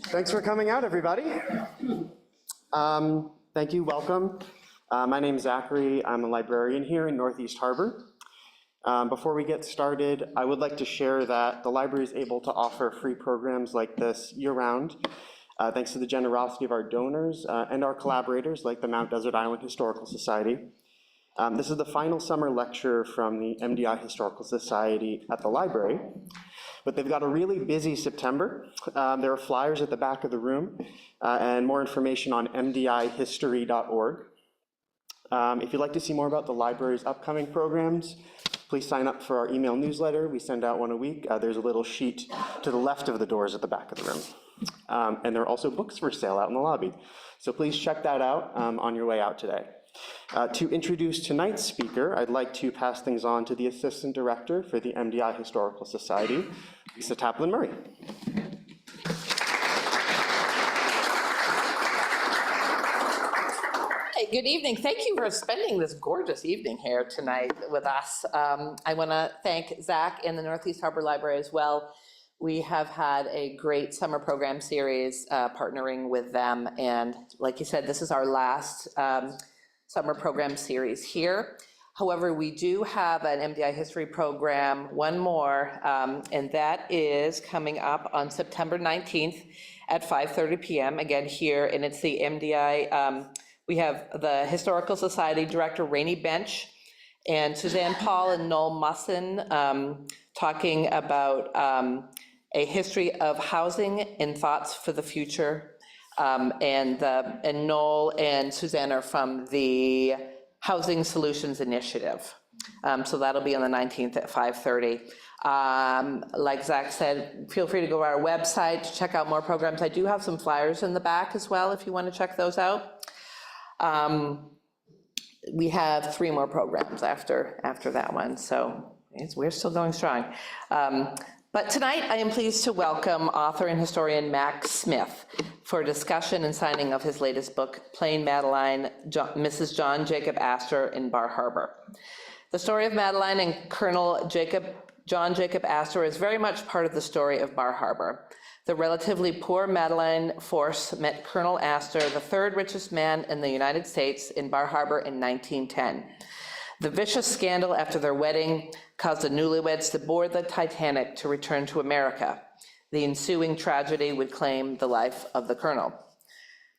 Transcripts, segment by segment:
Thanks for coming out, everybody. Thank you, welcome. My name is Zachary. I'm a librarian here in Northeast Harbor. Before we get started, I would like to share that the library is able to offer free programs like this year-round, thanks to the generosity of our donors and our collaborators like the Mount Desert Island Historical Society. This is the final summer lecture from the MDI Historical Society at the library, but they've got a really busy September. There are flyers at the back of the room and more information on mdihistory.org. If you'd like to see more about the library's upcoming programs, please sign up for our email newsletter. We send out one a week. There's a little sheet to the left of the doors at the back of the room. And there are also books for sale out in the lobby. So please check that out on your way out today. To introduce tonight's speaker, I'd like to pass things on to the Assistant Director for the MDI Historical Society, Lisa Taplin-Murray. Hey, good evening. Thank you for spending this gorgeous evening here tonight with us. I want to thank Zach and the Northeast Harbor Library as well. We have had a great summer program series partnering with them, and like you said, this is our last summer program series here. However, we do have an MDI history program, one more, and that is coming up on September 19th at 5:30 p.m. again here, and it's the MDI. We have the Historical Society Director, Rainey Bench, and Suzanne Paul and Noel Musson talking about a history of housing and thoughts for the future. And Noel and Suzanne are from the Housing Solutions Initiative. So that'll be on the 19th at 5:30. Like Zach said, feel free to go to our website to check out more programs. I do have some flyers in the back as well if you want to check those out. We have 3 more programs after that one, so we're still going strong. But tonight, I am pleased to welcome author and historian Max Smith for a discussion and signing of his latest book, Plain Madeleine, Mrs. John Jacob Astor in Bar Harbor. The story of Madeleine and Colonel John Jacob Astor is very much part of the story of Bar Harbor. The relatively poor Madeleine Force met Colonel Astor, the 3rd richest man in the United States, in Bar Harbor in 1910. The vicious scandal after their wedding caused the newlyweds to board the Titanic to return to America. The ensuing tragedy would claim the life of the colonel.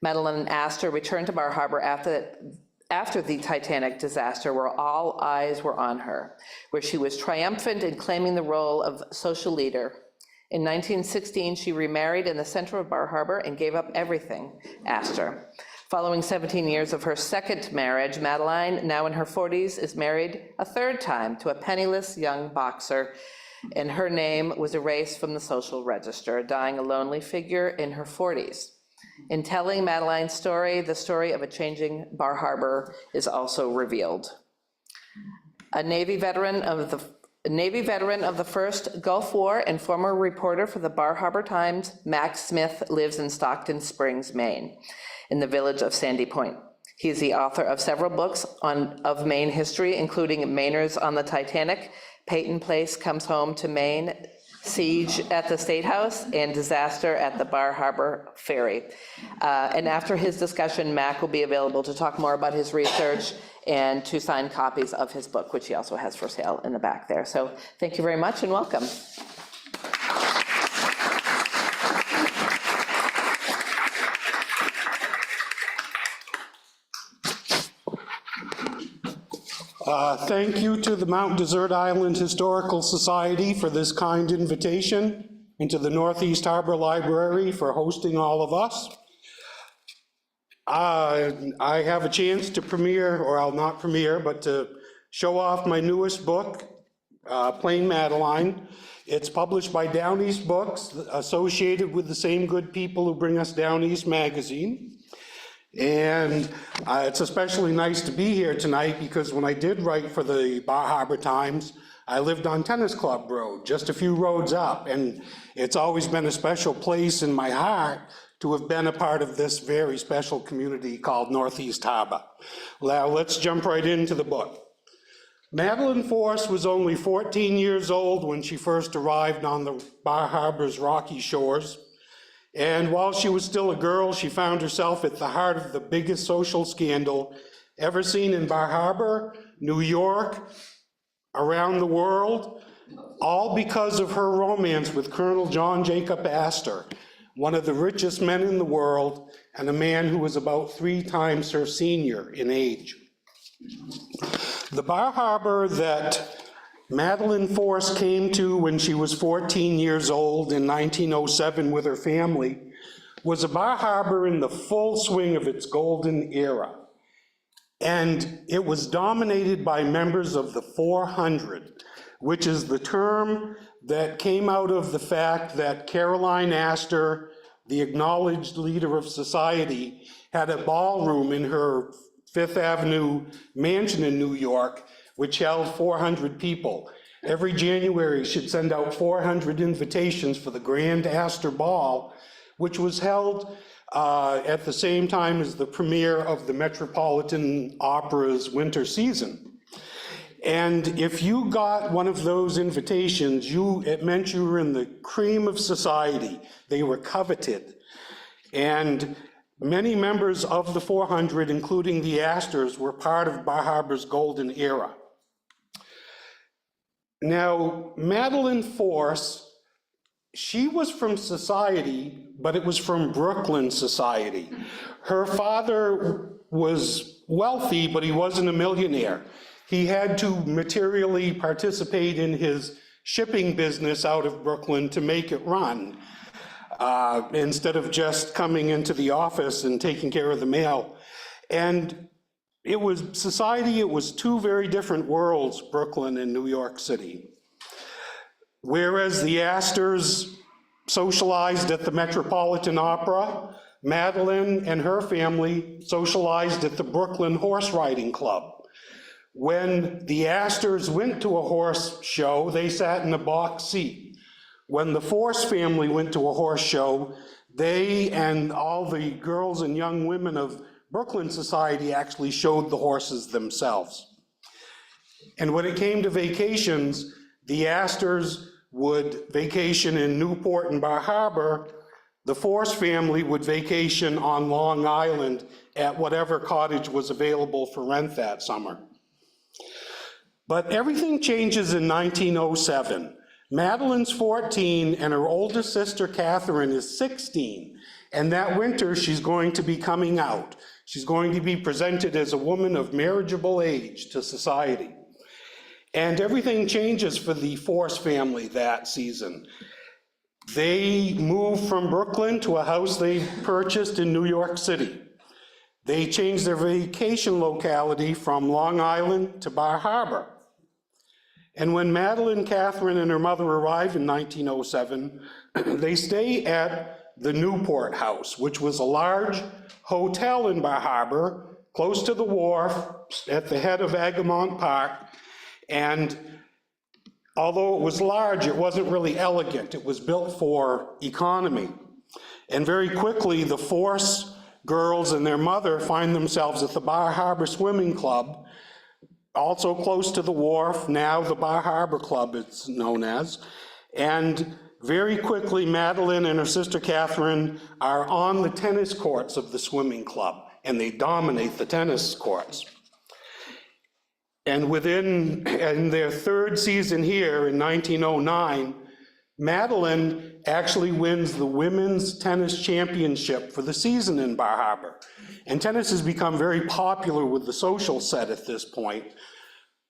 Madeleine Astor returned to Bar Harbor after the Titanic disaster, where all eyes were on her, where she was triumphant in claiming the role of social leader. In 1916, she remarried in the center of Bar Harbor and gave up everything, Astor. Following 17 years of her second marriage, Madeleine, now in her 40s, is married a 3rd time to a penniless young boxer, and her name was erased from the social register, dying a lonely figure in her 40s. In telling Madeleine's story, the story of a changing Bar Harbor is also revealed. A Navy veteran of the first Gulf War and former reporter for the Bar Harbor Times, Max Smith lives in Stockton Springs, Maine, in the village of Sandy Point. He is the author of several books of Maine history, including Mainers on the Titanic, Peyton Place Comes Home to Maine, siege at the State House, and disaster at the Bar Harbor Ferry. And after his discussion, Mac will be available to talk more about his research and to sign copies of his book, which he also has for sale in the back there. So thank you very much and welcome. Thank you to the Mount Desert Island Historical Society for this kind invitation, and to the Northeast Harbor Library for hosting all of us. I have a chance to premiere, or I'll not premiere, but to show off my newest book, Plain Madeleine. It's published by Down East Books, associated with the same good people who bring us Down East Magazine. And it's especially nice to be here tonight because when I did write for the Bar Harbor Times, I lived on Tennis Club Road, just a few roads up, and it's always been a special place in my heart to have been a part of this very special community called Northeast Harbor. Now let's jump right into the book. Madeleine Force was only 14 years old when she first arrived on the Bar Harbor's rocky shores. And while she was still a girl, she found herself at the heart of the biggest social scandal ever seen in Bar Harbor, New York, around the world, all because of her romance with Colonel Jacob Astor, one of the richest men in the world, and a man who was about 3 times her senior in age. The Bar Harbor that Madeleine Force came to when she was 14 years old in 1907 with her family was a Bar Harbor in the full swing of its golden era. And it was dominated by members of the 400, which is the term that came out of the fact that Caroline Astor, the acknowledged leader of society, had a ballroom in her Fifth Avenue mansion in New York which held 400 people. Every January, she'd send out 400 invitations for the Grand Astor Ball, which was held at the same time as the premiere of the Metropolitan Opera's winter season. And if you got one of those invitations, it meant you were in the cream of society. They were coveted. And many members of the 400, including the Astors, were part of Bar Harbor's golden era. Now, Madeleine Force, she was from society, but it was from Brooklyn society. Her father was wealthy, but he wasn't a millionaire. He had to materially participate in his shipping business out of Brooklyn to make it run, instead of just coming into the office and taking care of the mail. And it was society, it was 2 very different worlds, Brooklyn and New York City. Whereas the Astors socialized at the Metropolitan Opera, Madeleine and her family socialized at the Brooklyn Horse Riding Club. When the Astors went to a horse show, they sat in a box seat. When the Force family went to a horse show, they and all the girls and young women of Brooklyn society actually showed the horses themselves. And when it came to vacations, the Astors would vacation in Newport and Bar Harbor. The Force family would vacation on Long Island at whatever cottage was available for rent that summer. But everything changes in 1907. Madeleine's 14 and her older sister Catherine is 16. And that winter she's going to be coming out. She's going to be presented as a woman of marriageable age to society. And everything changes for the Force family that season. They move from Brooklyn to a house they purchased in New York City. They change their vacation locality from Long Island to Bar Harbor. And when Madeleine, Catherine, and her mother arrive in 1907, they stay at the Newport House, which was a large hotel in Bar Harbor, close to the wharf, at the head of Agamont Park. And although it was large, it wasn't really elegant. It was built for economy. And very quickly, the Force girls and their mother find themselves at the Bar Harbor Swimming Club, also close to the wharf, now the Bar Harbor Club it's known as. And very quickly, Madeleine and her sister Catherine are on the tennis courts of the swimming club, and they dominate the tennis courts. And in their third season here in 1909, Madeleine actually wins the women's tennis championship for the season in Bar Harbor. And tennis has become very popular with the social set at this point.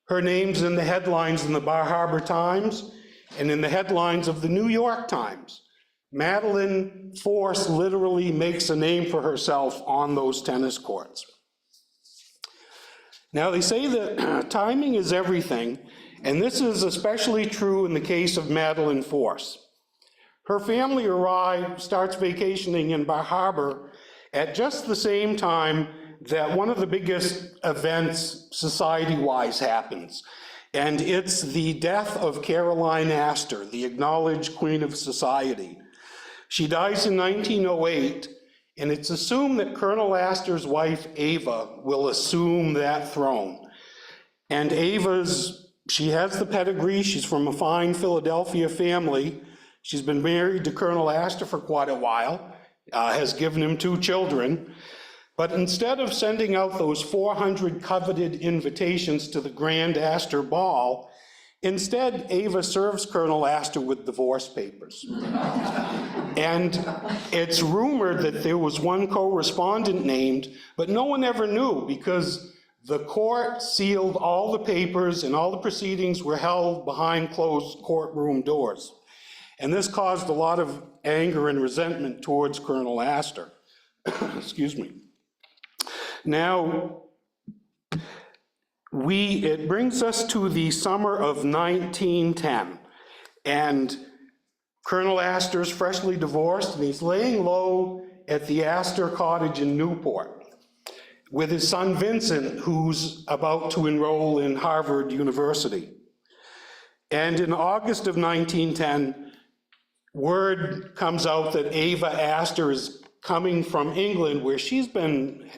Her name's in the headlines in the Bar Harbor Times and in the headlines of the New York Times. Madeleine Force literally makes a name for herself on those tennis courts. Now, they say that timing is everything, and this is especially true in the case of Madeleine Force. Her family starts vacationing in Bar Harbor at just the same time that one of the biggest events society-wise happens, and it's the death of Caroline Astor, the acknowledged queen of society. She dies in 1908, and it's assumed that Colonel Astor's wife, Ava, will assume that throne. And she has the pedigree. She's from a fine Philadelphia family. She's been married to Colonel Astor for quite a while, has given him 2 children. But instead of sending out those 400 coveted invitations to the Grand Astor Ball, instead, Ava serves Colonel Astor with divorce papers. And it's rumored that there was one correspondent named, but no one ever knew because the court sealed all the papers and all the proceedings were held behind closed courtroom doors. And this caused a lot of anger and resentment towards Colonel Astor. Excuse me. Now, it brings us to the summer of 1910, and Colonel Astor's freshly divorced, and he's laying low at the Astor cottage in Newport with his son Vincent, who's about to enroll in Harvard University. And in August of 1910, word comes out that Ava Astor is coming from England, where she's been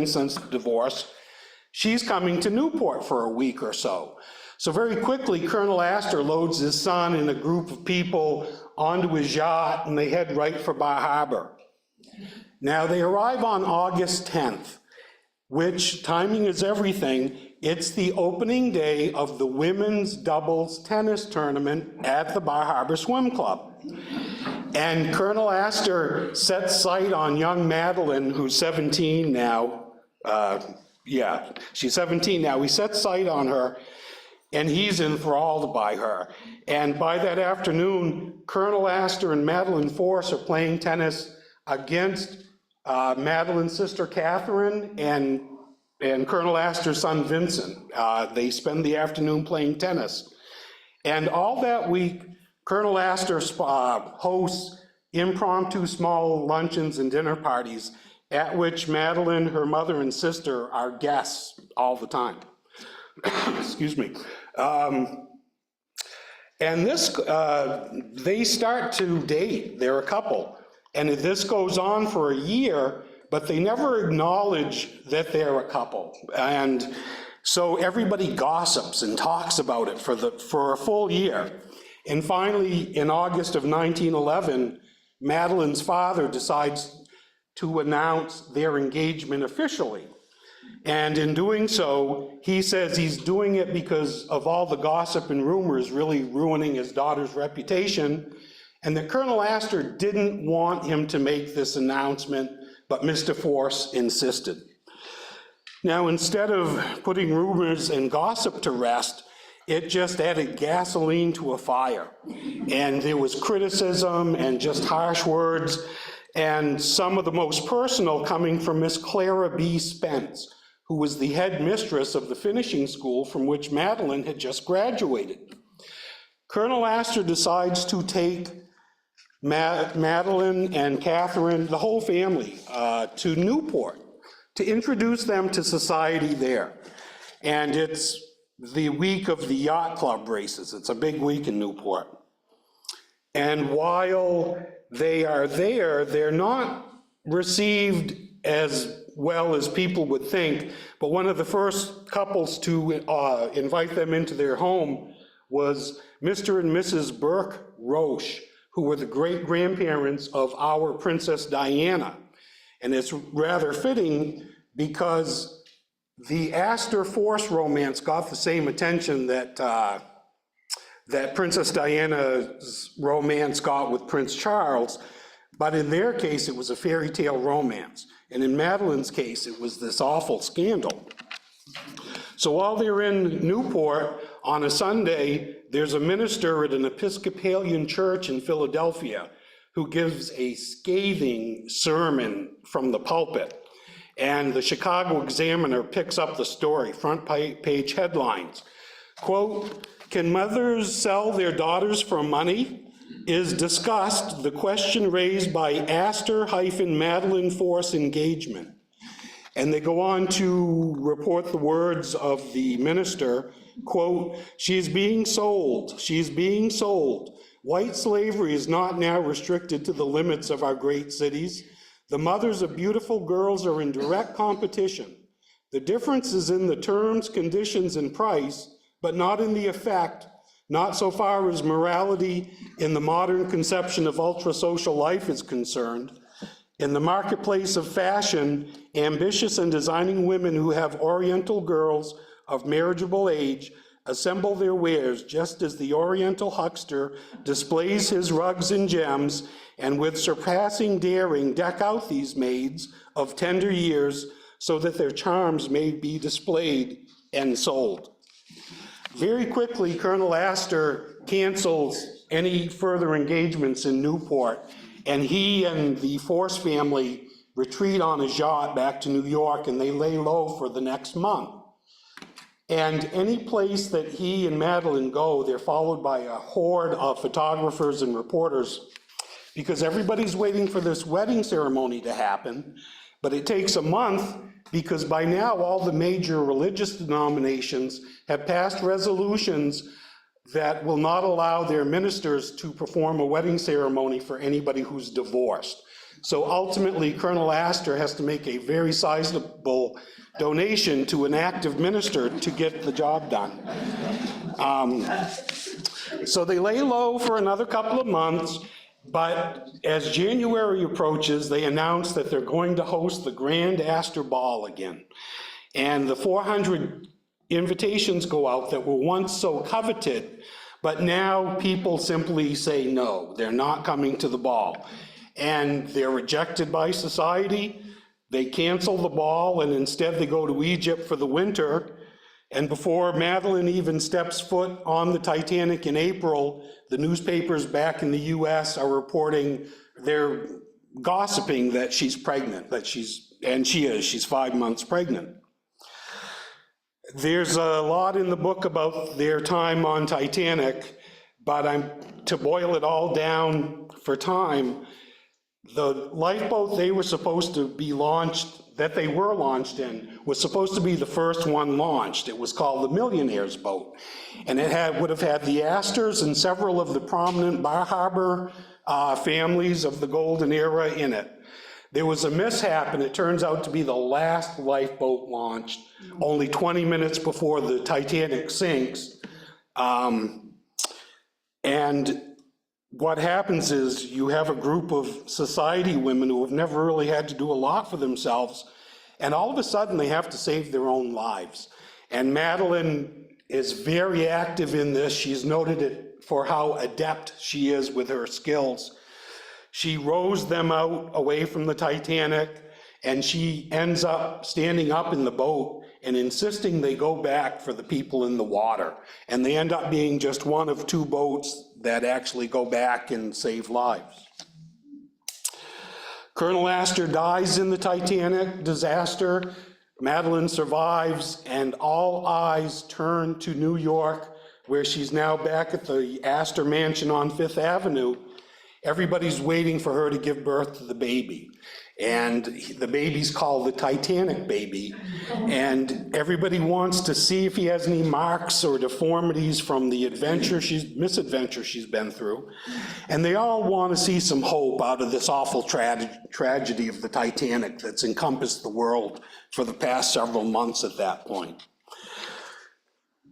since the divorce. She's coming to Newport for a week or so. So very quickly, Colonel Astor loads his son and a group of people onto his yacht, and they head right for Bar Harbor. Now, they arrive on August 10th, which, timing is everything. It's the opening day of the women's doubles tennis tournament at the Bar Harbor Swim Club. And Colonel Astor sets sight on young Madeleine, who's 17 now. She's 17 now. He sets sight on her, and he's enthralled by her. And by that afternoon, Colonel Astor and Madeleine Force are playing tennis against Madeleine's sister Catherine and Colonel Astor's son Vincent. They spend the afternoon playing tennis. And all that week, Colonel Astor hosts impromptu small luncheons and dinner parties at which Madeleine, her mother, and sister are guests all the time. Excuse me. And they start to date. They're a couple. And this goes on for a year, but they never acknowledge that they're a couple. And so everybody gossips and talks about it for a full year. And finally, in August of 1911, Madeleine's father decides to announce their engagement officially. And in doing so, he says he's doing it because of all the gossip and rumors really ruining his daughter's reputation, and that Colonel Astor didn't want him to make this announcement, but Mr. Force insisted. Now, instead of putting rumors and gossip to rest, it just added gasoline to a fire. And there was criticism and just harsh words, and some of the most personal coming from Miss Clara B. Spence, who was the head mistress of the finishing school from which Madeleine had just graduated. Colonel Astor decides to take Madeleine and Catherine, the whole family, to Newport to introduce them to society there. And it's the week of the yacht club races. It's a big week in Newport. And while they are there, they're not received as well as people would think, but one of the first couples to invite them into their home was Mr. and Mrs. Burke Roche, who were the great-grandparents of our Princess Diana. And it's rather fitting because the Astor Force romance got the same attention that Princess Diana's romance got with Prince Charles, but in their case, it was a fairy tale romance. And in Madeleine's case, it was this awful scandal. So while they're in Newport on a Sunday, there's a minister at an Episcopalian church in Philadelphia who gives a scathing sermon from the pulpit. And the Chicago Examiner picks up the story, front page headlines. Quote, "Can mothers sell their daughters for money? Is discussed the question raised by Astor-Madeleine Force engagement." And they go on to report the words of the minister, quote, "She is being sold, she is being sold. White slavery is not now restricted to the limits of our great cities. The mothers of beautiful girls are in direct competition. The difference is in the terms, conditions, and price, but not in the effect, not so far as morality in the modern conception of ultra-social life is concerned. In the marketplace of fashion, ambitious and designing women who have Oriental girls of marriageable age assemble their wares just as the Oriental huckster displays his rugs and gems, and with surpassing daring deck out these maids of tender years so that their charms may be displayed and sold." Very quickly, Colonel Astor cancels any further engagements in Newport, and he and the Force family retreat on his yacht back to New York, and they lay low for the next month. And any place that he and Madeleine go, they're followed by a horde of photographers and reporters, because everybody's waiting for this wedding ceremony to happen, but it takes a month because by now all the major religious denominations have passed resolutions that will not allow their ministers to perform a wedding ceremony for anybody who's divorced. So ultimately, Colonel Astor has to make a very sizable donation to an active minister to get the job done. So they lay low for another couple of months, but as January approaches, they announce that they're going to host the Grand Astor Ball again. And the 400 invitations go out that were once so coveted, but now people simply say no, they're not coming to the ball. And they're rejected by society. They cancel the ball, and instead they go to Egypt for the winter. And before Madeleine even steps foot on the Titanic in April, the newspapers back in the US are reporting, they're gossiping that she's pregnant, she's 5 months pregnant. There's a lot in the book about their time on Titanic, but to boil it all down for time, the lifeboat they were supposed to be launched, that they were launched in, was supposed to be the first one launched. It was called the Millionaire's Boat. And it would have had the Astors and several of the prominent Bar Harbor families of the golden era in it. There was a mishap, and it turns out to be the last lifeboat launched, only 20 minutes before the Titanic sinks. And what happens is you have a group of society women who have never really had to do a lot for themselves, and all of a sudden they have to save their own lives. And Madeleine is very active in this. She's noted for how adept she is with her skills. She rows them out away from the Titanic, and she ends up standing up in the boat and insisting they go back for the people in the water. And they end up being just one of 2 boats that actually go back and save lives. Colonel Astor dies in the Titanic disaster. Madeleine survives, and all eyes turn to New York, where she's now back at the Astor Mansion on Fifth Avenue. Everybody's waiting for her to give birth to the baby. And the baby's called the Titanic baby. And everybody wants to see if he has any marks or deformities from the misadventure she's been through. And they all want to see some hope out of this awful tragedy of the Titanic that's encompassed the world for the past several months at that point.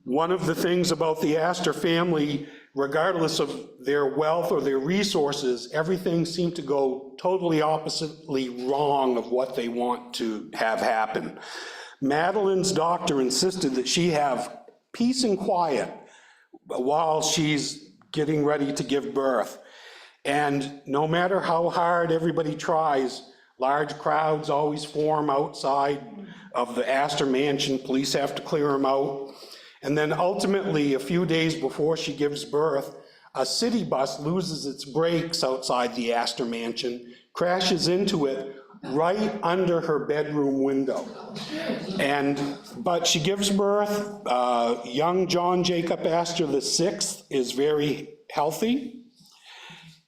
One of the things about the Astor family, regardless of their wealth or their resources, everything seemed to go totally oppositely wrong of what they want to have happen. Madeleine's doctor insisted that she have peace and quiet while she's getting ready to give birth. And no matter how hard everybody tries, large crowds always form outside of the Astor mansion. Police have to clear them out. And then ultimately, a few days before she gives birth, a city bus loses its brakes outside the Astor mansion, crashes into it right under her bedroom window. But she gives birth. Young John Jacob Astor VI is very healthy.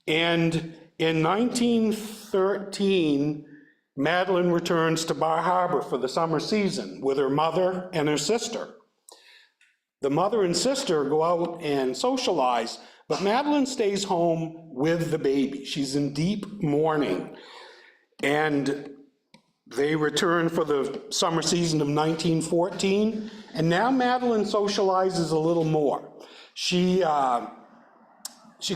And in 1913, Madeleine returns to Bar Harbor for the summer season with her mother and her sister. The mother and sister go out and socialize, but Madeleine stays home with the baby. She's in deep mourning. And they return for the summer season of 1914, and now Madeleine socializes a little more. She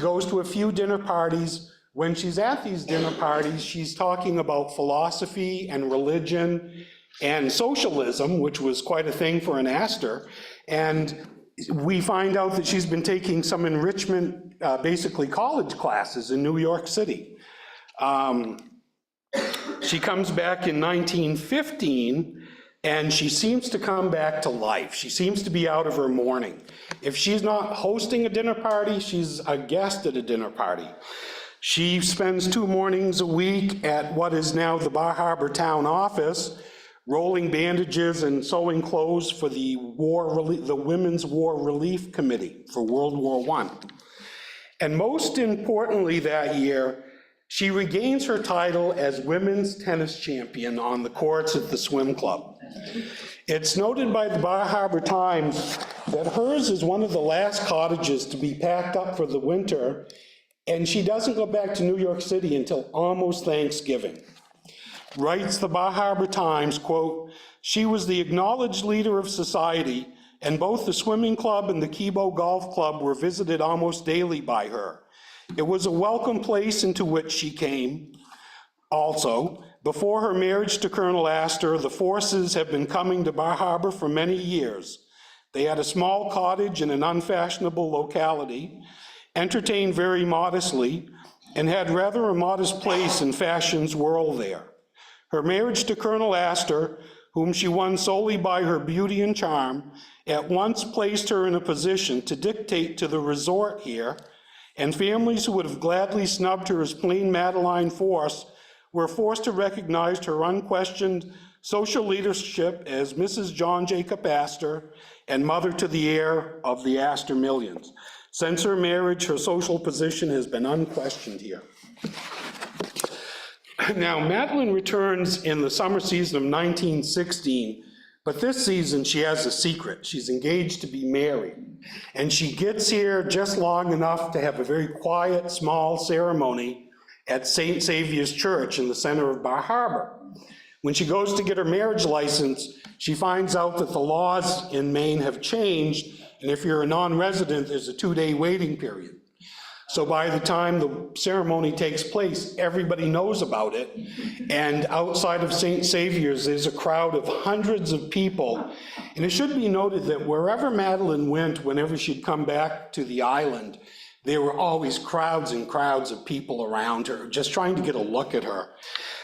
goes to a few dinner parties. When she's at these dinner parties, she's talking about philosophy and religion and socialism, which was quite a thing for an Astor. And we find out that she's been taking some enrichment, basically college classes in New York City. She comes back in 1915, and she seems to come back to life. She seems to be out of her mourning. If she's not hosting a dinner party, she's a guest at a dinner party. She spends 2 mornings a week at what is now the Bar Harbor town office, rolling bandages and sewing clothes for the Women's War Relief Committee for World War I. And most importantly that year, she regains her title as women's tennis champion on the courts at the swim club. It's noted by the Bar Harbor Times that hers is one of the last cottages to be packed up for the winter, and she doesn't go back to New York City until almost Thanksgiving. Writes the Bar Harbor Times, quote, "She was the acknowledged leader of society, and both the swimming club and the Kibo Golf Club were visited almost daily by her. It was a welcome place into which she came. Also, before her marriage to Colonel Astor, the Forces have been coming to Bar Harbor for many years. They had a small cottage in an unfashionable locality, entertained very modestly, and had rather a modest place in fashion's world there. Her marriage to Colonel Astor, whom she won solely by her beauty and charm, at once placed her in a position to dictate to the resort here, and families who would have gladly snubbed her as plain Madeleine Force were forced to recognize her unquestioned social leadership as Mrs. John Jacob Astor and mother to the heir of the Astor millions. Since her marriage, her social position has been unquestioned here." Now, Madeleine returns in the summer season of 1916, but this season she has a secret. She's engaged to be married. And she gets here just long enough to have a very quiet, small ceremony at St. Saviour's Church in the center of Bar Harbor. When she goes to get her marriage license, she finds out that the laws in Maine have changed, and if you're a non-resident, there's a 2-day waiting period. So by the time the ceremony takes place, everybody knows about it. And outside of St. Saviour's, there's a crowd of hundreds of people. And it should be noted that wherever Madeleine went, whenever she'd come back to the island, there were always crowds and crowds of people around her, just trying to get a look at her.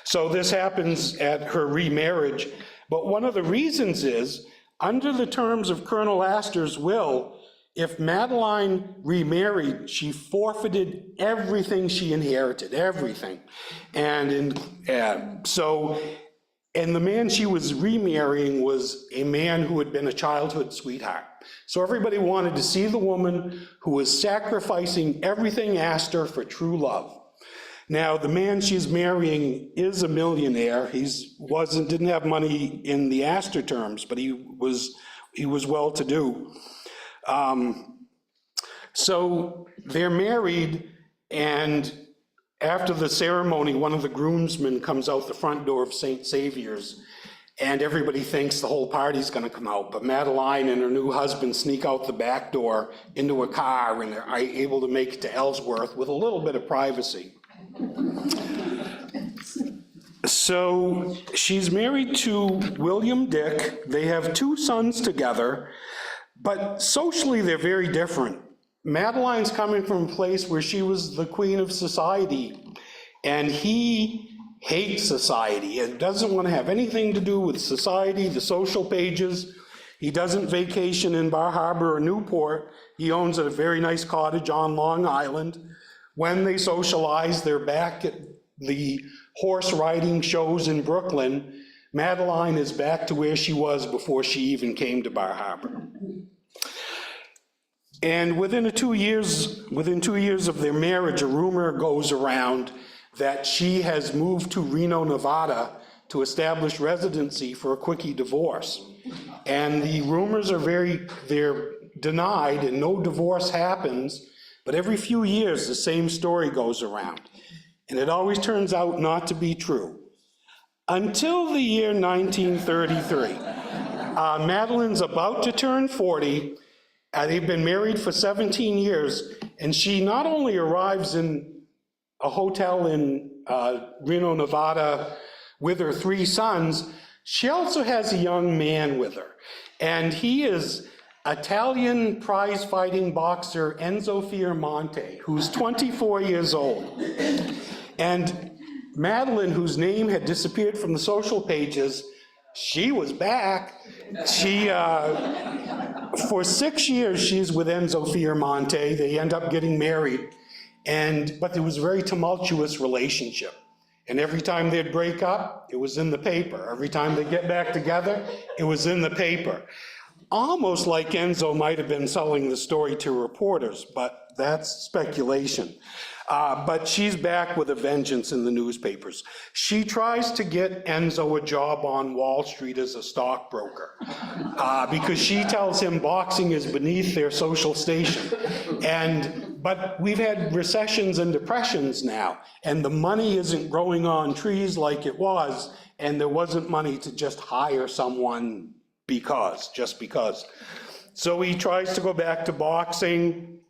So this happens at her remarriage. But one of the reasons is, under the terms of Colonel Astor's will, if Madeleine remarried, she forfeited everything she inherited, everything. And the man she was remarrying was a man who had been a childhood sweetheart. So everybody wanted to see the woman who was sacrificing everything Astor for true love. Now, the man she's marrying is a millionaire. Didn't have money in the Astor terms, but he was well-to-do. So they're married, and after the ceremony, one of the groomsmen comes out the front door of St. Saviour's, and everybody thinks the whole party's gonna come out, but Madeleine and her new husband sneak out the back door into a car and are able to make it to Ellsworth with a little bit of privacy. So she's married to William Dick. They have 2 sons together, but socially they're very different. Madeleine's coming from a place where she was the queen of society, and he hates society and doesn't want to have anything to do with society, the social pages. He doesn't vacation in Bar Harbor or Newport. He owns a very nice cottage on Long Island. When they socialize, they're back at the horse riding shows in Brooklyn. Madeleine is back to where she was before she even came to Bar Harbor. And within 2 years of their marriage, a rumor goes around that she has moved to Reno, Nevada to establish residency for a quickie divorce. And the rumors are they're denied and no divorce happens, but every few years the same story goes around. And it always turns out not to be true. Until the year 1933. Madeleine's about to turn 40. They've been married for 17 years, and she not only arrives in a hotel in Reno, Nevada with her 3 sons, she also has a young man with her. And he is Italian prize-fighting boxer Enzo Fiormonte, who's 24 years old. And Madeleine, whose name had disappeared from the social pages, she was back. She, for 6 years, she's with Enzo Fiormonte. They end up getting married. But there was a very tumultuous relationship. And every time they'd break up, it was in the paper. Every time they get back together, it was in the paper. Almost like Enzo might have been selling the story to reporters, but that's speculation. But she's back with a vengeance in the newspapers. She tries to get Enzo a job on Wall Street as a stockbroker because she tells him boxing is beneath their social station. But we've had recessions and depressions now, and the money isn't growing on trees like it was, and there wasn't money to just hire someone just because. So he tries to go back to boxing,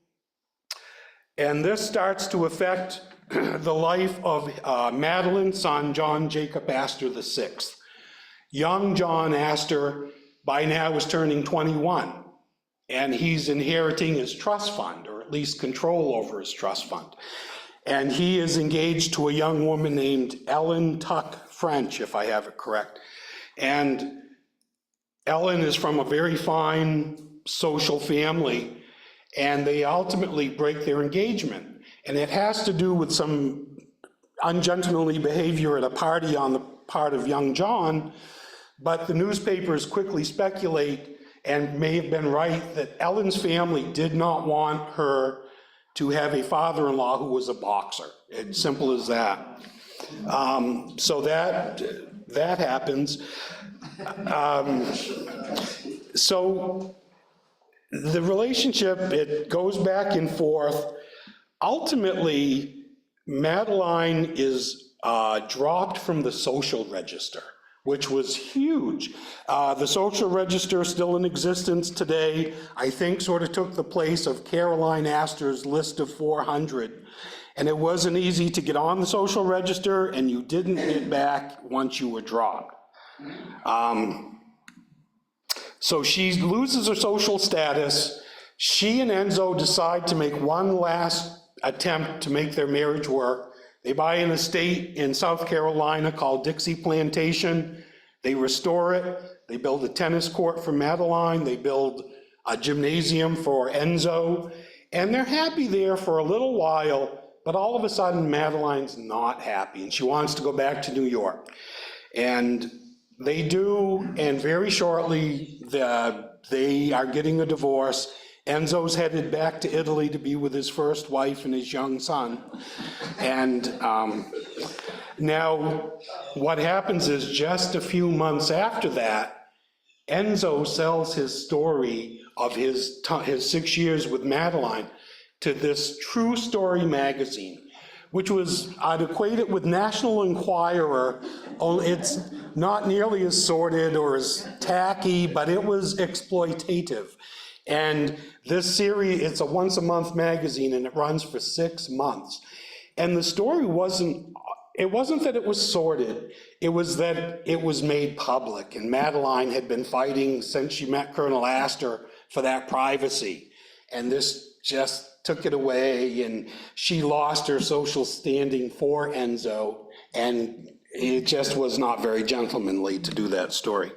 and this starts to affect the life of Madeleine's son, John Jacob Astor VI. Young John Astor by now is turning 21, and he's inheriting his trust fund, or at least control over his trust fund. And he is engaged to a young woman named Ellen Tuck French, if I have it correct. And Ellen is from a very fine social family, and they ultimately break their engagement. And it has to do with some ungentlemanly behavior at a party on the part of young John, but the newspapers quickly speculate, and may have been right, that Ellen's family did not want her to have a father-in-law who was a boxer. It's simple as that. So that happens. So the relationship, it goes back and forth. Ultimately, Madeleine is dropped from the social register, which was huge. The social register is still in existence today. I think sort of took the place of Caroline Astor's list of 400. And it wasn't easy to get on the social register, and you didn't get back once you were dropped. So she loses her social status. She and Enzo decide to make one last attempt to make their marriage work. They buy an estate in South Carolina called Dixie Plantation. They restore it. They build a tennis court for Madeleine. They build a gymnasium for Enzo. And they're happy there for a little while, but all of a sudden Madeleine's not happy, and she wants to go back to New York. And they do, and very shortly they are getting a divorce. Enzo's headed back to Italy to be with his first wife and his young son. And now what happens is, just a few months after that, Enzo sells his story of his 6 years with Madeleine to this True Story magazine, which was, I'd equate it with National Enquirer, only it's not nearly as sordid or as tacky, but it was exploitative. And this series, it's a once-a-month magazine, and it runs for 6 months. And the story wasn't that it was sordid, it was that it was made public, and Madeleine had been fighting since she met Colonel Astor for that privacy. And this just took it away, and she lost her social standing for Enzo, and it just was not very gentlemanly to do that story.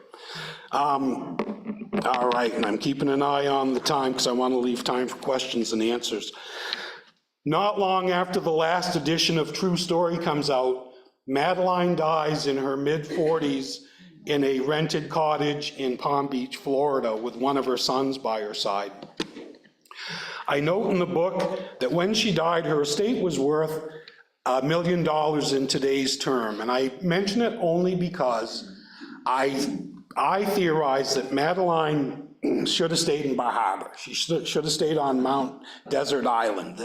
All right, and I'm keeping an eye on the time because I want to leave time for questions and answers. Not long after the last edition of True Story comes out, Madeleine dies in her mid-40s in a rented cottage in Palm Beach, Florida, with one of her sons by her side. I note in the book that when she died, her estate was worth $1 million in today's term, and I mention it only because I theorize that Madeleine should have stayed in Bar Harbor. She should have stayed on Mount Desert Island.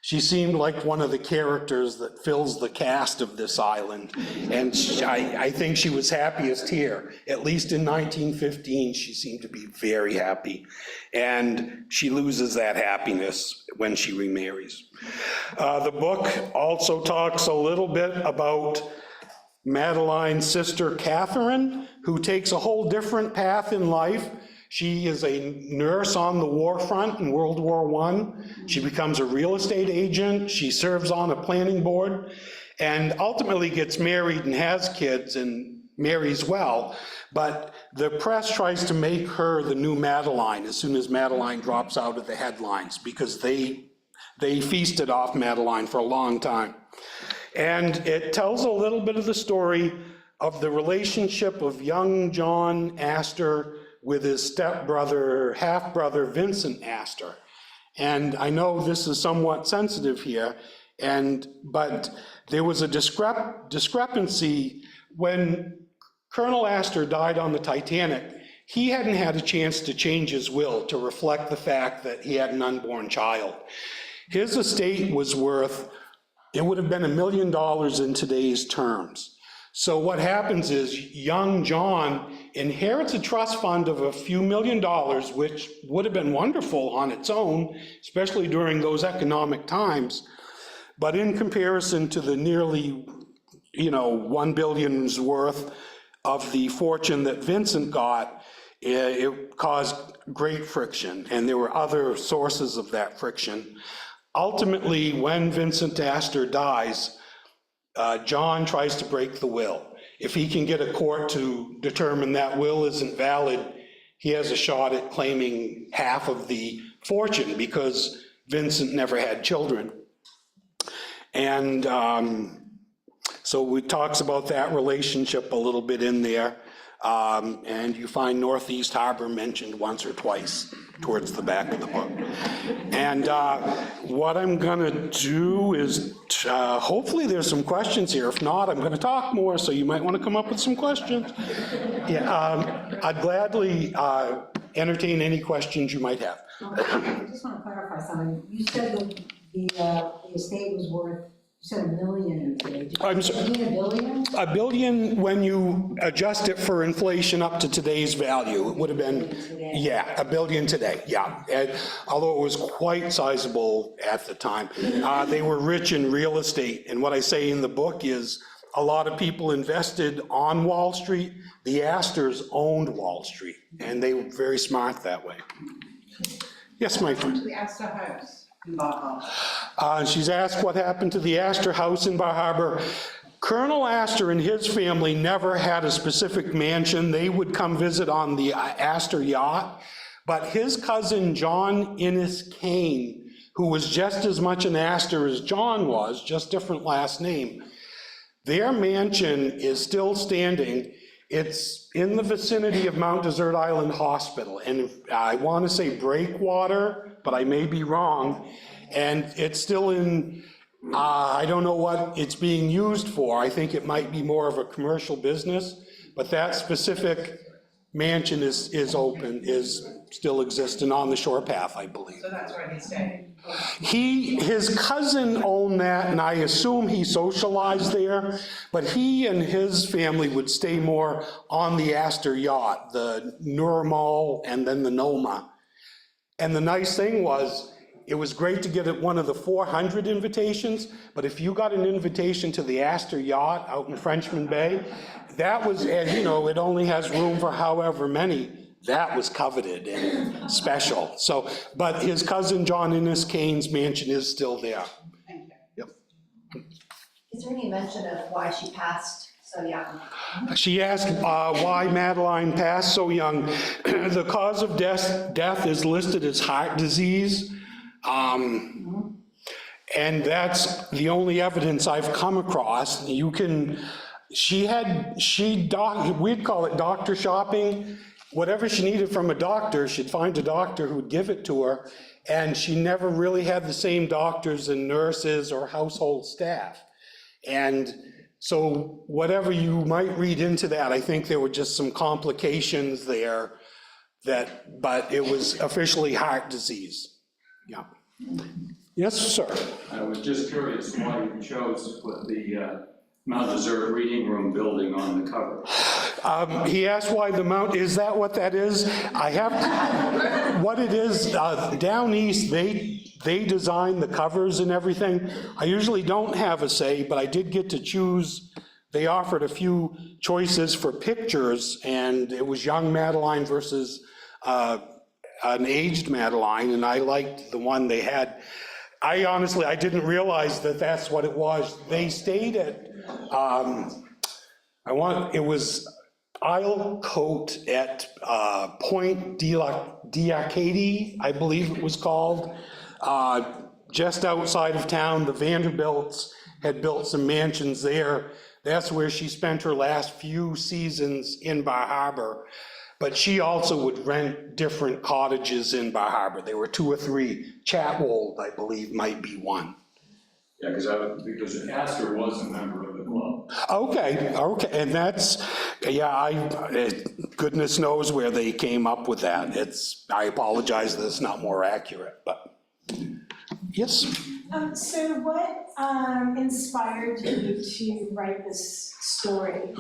She seemed like one of the characters that fills the cast of this island, and I think she was happiest here. At least in 1915, she seemed to be very happy, and she loses that happiness when she remarries. The book also talks a little bit about Madeleine's sister Catherine, who takes a whole different path in life. She is a nurse on the war front in World War I. She becomes a real estate agent. She serves on a planning board and ultimately gets married and has kids and marries well. But the press tries to make her the new Madeleine as soon as Madeleine drops out of the headlines, because they feasted off Madeleine for a long time. And it tells a little bit of the story of the relationship of young John Astor with his stepbrother, half-brother, Vincent Astor. And I know this is somewhat sensitive here, but there was a discrepancy when Colonel Astor died on the Titanic. He hadn't had a chance to change his will to reflect the fact that he had an unborn child. His estate was worth, it would have been $1 million in today's terms. So what happens is young John inherits a trust fund of a few $1 million, which would have been wonderful on its own, especially during those economic times. But in comparison to the nearly, $1 billion's worth of the fortune that Vincent got, it caused great friction, and there were other sources of that friction. Ultimately, when Vincent Astor dies, John tries to break the will. If he can get a court to determine that will isn't valid, he has a shot at claiming half of the fortune because Vincent never had children. And so it talks about that relationship a little bit in there. And you find Northeast Harbor mentioned once or twice towards the back of the book. And what I'm gonna do is, hopefully there's some questions here. If not, I'm gonna talk more, so you might wanna come up with some questions. Yeah, I'd gladly entertain any questions you might have. I just want to clarify something. You said that the estate was worth, you said $1 million today. I'm sorry. Did you mean $1 billion? $1 billion, when you adjust it for inflation up to today's value, it would have been, yeah, $1 billion today, yeah. And although it was quite sizable at the time. They were rich in real estate, and what I say in the book is a lot of people invested on Wall Street. The Astors owned Wall Street, and they were very smart that way. Yes, my friend. The Astor House in Bar Harbor. She's asked what happened to the Astor House in Bar Harbor. Colonel Astor and his family never had a specific mansion. They would come visit on the Astor yacht, but his cousin John Innes Kane, who was just as much an Astor as John was, just different last name, their mansion is still standing. It's in the vicinity of Mount Desert Island Hospital, and I want to say Breakwater, but I may be wrong, and it's still in, I don't know what it's being used for. I think it might be more of a commercial business, but that specific mansion is open, is still existing on the shore path, I believe. So that's where he's staying. His cousin owned that, and I assume he socialized there, but he and his family would stay more on the Astor yacht, the Normal and then the Noma. And the nice thing was, it was great to get one of the 400 invitations, but if you got an invitation to the Astor yacht out in Frenchman Bay, that was, and you know, it only has room for however many, that was coveted and special. So, but his cousin John Innes Kane's mansion is still there. Yep. Is there any mention of why she passed so young? She asked why Madeleine passed so young. The cause of death is listed as heart disease. And that's the only evidence I've come across. You can, we'd call it doctor shopping. Whatever she needed from a doctor, she'd find a doctor who'd give it to her, and she never really had the same doctors and nurses or household staff. And so whatever you might read into that, I think there were just some complications there but it was officially heart disease. Yeah. Yes, sir. I was just curious why you chose to put the Mount Desert Reading Room building on the cover. He asked why the Mount, is that what that is? I have, what it is, down east, they design the covers and everything. I usually don't have a say, but I did get to choose. They offered a few choices for pictures, and it was young Madeleine versus an aged Madeleine, and I liked the one they had. I didn't realize that that's what it was. They stayed at, it was Isle Cote at Point Diacady, I believe it was called, just outside of town. The Vanderbilts had built some mansions there. That's where she spent her last few seasons in Bar Harbor. But she also would rent different cottages in Bar Harbor. There were 2 or 3. Chatwold, I believe, might be one. Yeah, because Astor was a member of the club. Okay, and that's, yeah, goodness knows where they came up with that. I apologize that it's not more accurate, but, yes? So what inspired you to write this story?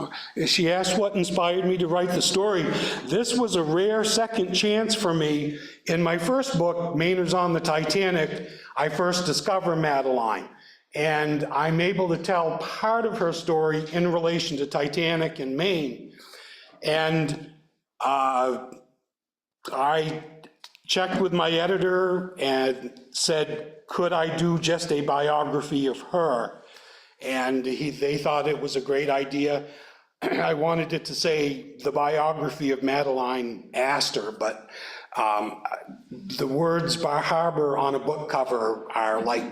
She asked what inspired me to write the story. This was a rare second chance for me. In my first book, Maynard's on the Titanic, I first discover Madeleine. And I'm able to tell part of her story in relation to Titanic and Maine. And I checked with my editor and said, could I do just a biography of her? And they thought it was a great idea. I wanted it to say the biography of Madeleine Astor, but the words Bar Harbor on a book cover are like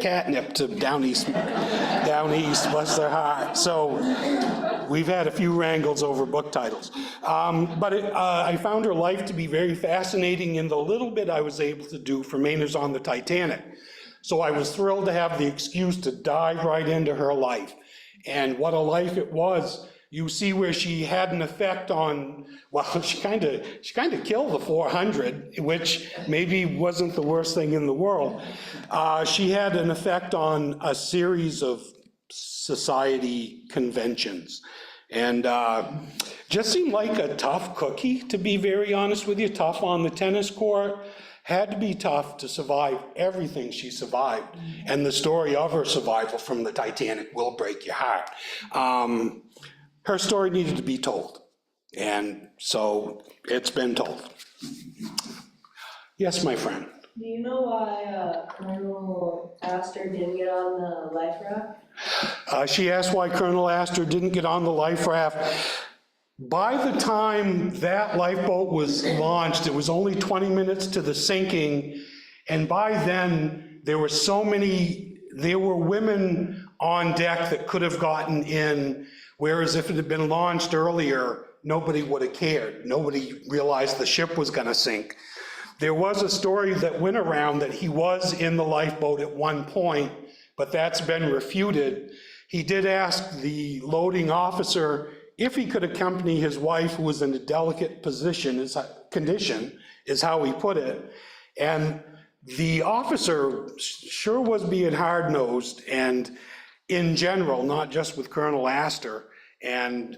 catnip to down east, bless their heart. So we've had a few wrangles over book titles. But I found her life to be very fascinating in the little bit I was able to do for Maynard's on the Titanic. So I was thrilled to have the excuse to dive right into her life. And what a life it was. You see where she had an effect on, well, she kind of killed the 400, which maybe wasn't the worst thing in the world. She had an effect on a series of society conventions. And just seemed like a tough cookie, to be very honest with you, tough on the tennis court, had to be tough to survive everything she survived. And the story of her survival from the Titanic will break your heart. Her story needed to be told, and so it's been told. Yes, my friend. Do you know why Colonel Astor didn't get on the life raft? She asked why Colonel Astor didn't get on the life raft. By the time that lifeboat was launched, it was only 20 minutes to the sinking, and by then, there were women on deck that could have gotten in, whereas if it had been launched earlier, nobody would have cared. Nobody realized the ship was gonna sink. There was a story that went around that he was in the lifeboat at one point, but that's been refuted. He did ask the loading officer if he could accompany his wife, who was in a delicate condition, is how he put it. And the officer sure was being hard-nosed, and in general, not just with Colonel Astor, and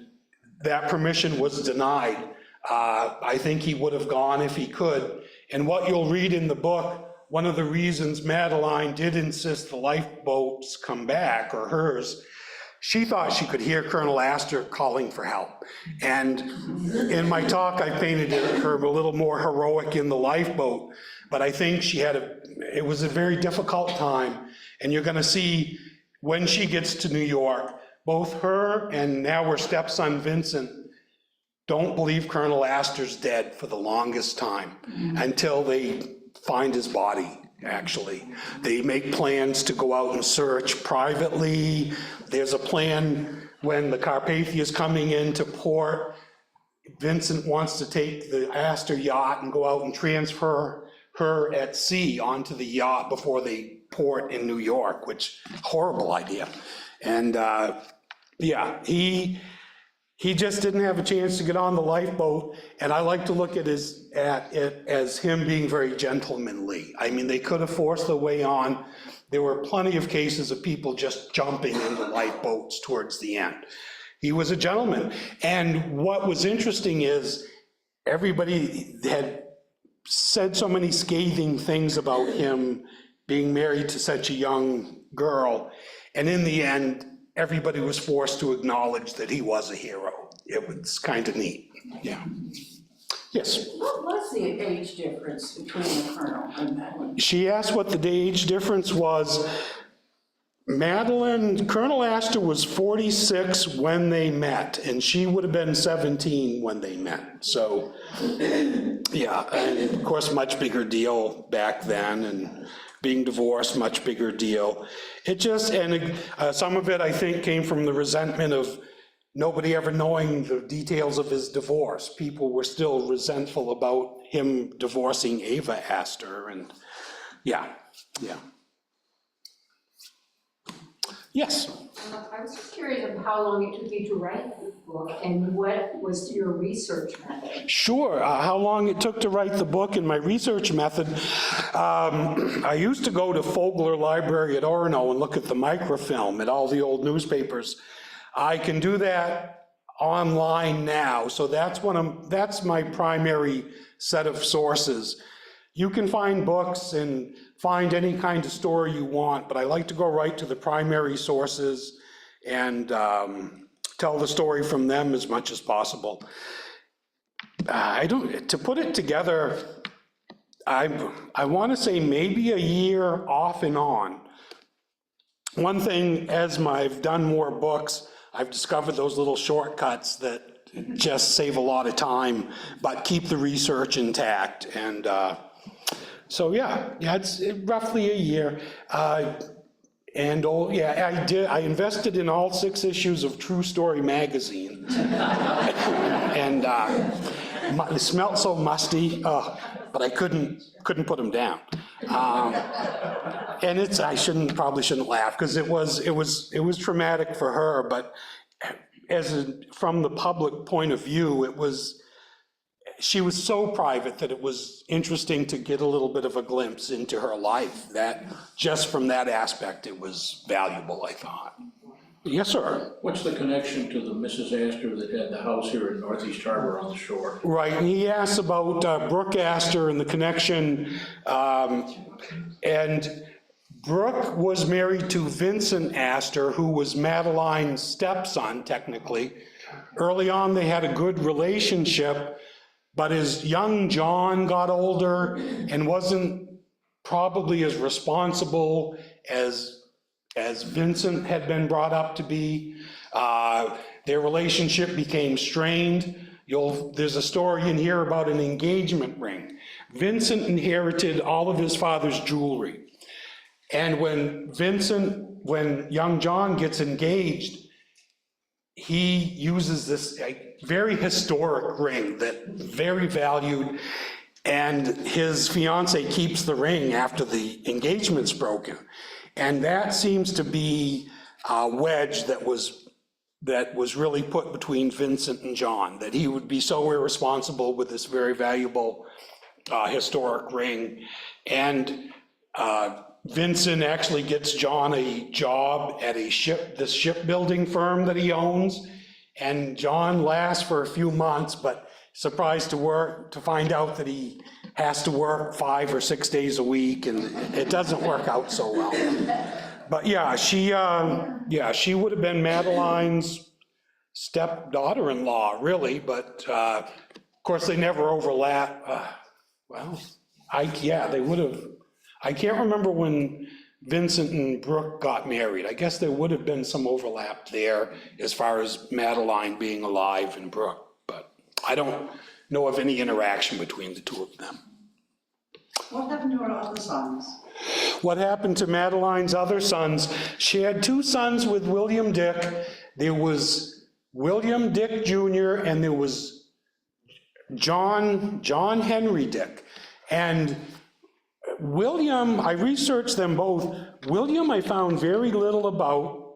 that permission was denied. I think he would have gone if he could. And what you'll read in the book, one of the reasons Madeleine did insist the lifeboats come back, or hers, she thought she could hear Colonel Astor calling for help. And in my talk, I painted her a little more heroic in the lifeboat, but I think she had it was a very difficult time. And you're gonna see when she gets to New York, both her and now her stepson Vincent don't believe Colonel Astor's dead for the longest time, until they find his body, actually. They make plans to go out and search privately. There's a plan when the Carpathia is coming into port. Vincent wants to take the Astor yacht and go out and transfer her at sea onto the yacht before they port in New York, which, horrible idea. And yeah, he just didn't have a chance to get on the lifeboat, and I like to look at it as him being very gentlemanly. I mean, they could have forced their way on. There were plenty of cases of people just jumping into lifeboats towards the end. He was a gentleman. And what was interesting is everybody had said so many scathing things about him being married to such a young girl, and in the end, everybody was forced to acknowledge that he was a hero. It was kind of neat, yeah. Yes? What was the age difference between the Colonel and Madeleine? She asked what the age difference was. Colonel Astor was 46 when they met, and she would have been 17 when they met. So, yeah, and of course, much bigger deal back then, and being divorced, much bigger deal. It just, and some of it, I think, came from the resentment of nobody ever knowing the details of his divorce. People were still resentful about him divorcing Ava Astor, and yeah. Yes? I was just curious of how long it took you to write the book, and what was your research method? Sure, how long it took to write the book and my research method. I used to go to Fogler Library at Orono and look at the microfilm at all the old newspapers. I can do that online now, so that's my primary set of sources. You can find books and find any kind of story you want, but I like to go right to the primary sources and tell the story from them as much as possible. To put it together, I want to say maybe a year off and on. One thing, as I've done more books, I've discovered those little shortcuts that just save a lot of time, but keep the research intact. And so yeah, it's roughly a year. I invested in all 6 issues of True Story magazine. And it smelled so musty, but I couldn't put them down. And I probably shouldn't laugh, because it was traumatic for her, but from the public point of view, she was so private that it was interesting to get a little bit of a glimpse into her life. That just from that aspect, it was valuable, I thought. Yes, sir. What's the connection to the Mrs. Astor that had the house here in Northeast Harbor on the shore? Right, and he asked about Brooke Astor and the connection. And Brooke was married to Vincent Astor, who was Madeleine's stepson, technically. Early on, they had a good relationship, but as young John got older and wasn't probably as responsible as Vincent had been brought up to be, their relationship became strained. There's a story in here about an engagement ring. Vincent inherited all of his father's jewelry. And when young John gets engaged, he uses this very historic ring that very valued, and his fiance keeps the ring after the engagement's broken. And that seems to be a wedge that was that was really put between Vincent and John, that he would be so irresponsible with this very valuable historic ring. And Vincent actually gets John a job at this shipbuilding firm that he owns. And John lasts for a few months, but surprised to find out that he has to work 5 or 6 days a week, and it doesn't work out so well. But yeah, she would have been Madeleine's stepdaughter-in-law, really, but of course they never overlap. They would have. I can't remember when Vincent and Brooke got married. I guess there would have been some overlap there as far as Madeleine being alive and Brooke, but I don't know of any interaction between the two of them. What happened to her other sons? What happened to Madeleine's other sons? She had 2 sons with William Dick. There was William Dick Jr. and there was John Henry Dick. And William, I researched them both. William I found very little about,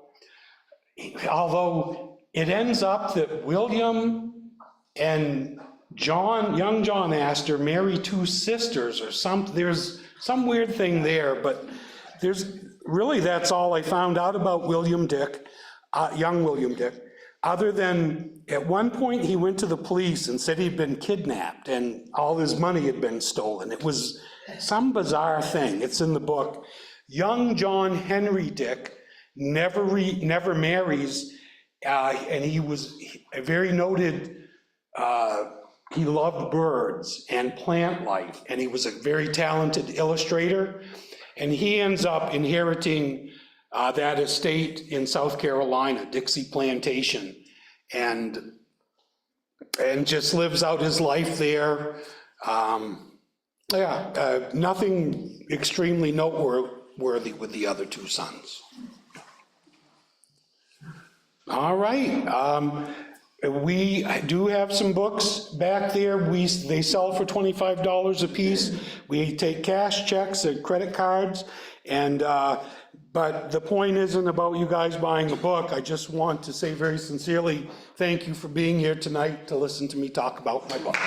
although it ends up that William and young John Astor marry 2 sisters or there's some weird thing there, but that's all I found out about William Dick, young William Dick, other than at one point he went to the police and said he'd been kidnapped and all his money had been stolen. It was some bizarre thing. It's in the book. Young John Henry Dick never marries, and he was a very noted, he loved birds and plant life, and he was a very talented illustrator, and he ends up inheriting that estate in South Carolina, Dixie Plantation, and just lives out his life there. Nothing extremely noteworthy with the other 2 sons. All right. We do have some books back there. They sell for $25 a piece. We take cash, checks, and credit cards. And but the point isn't about you guys buying a book. I just want to say very sincerely, thank you for being here tonight to listen to me talk about my book.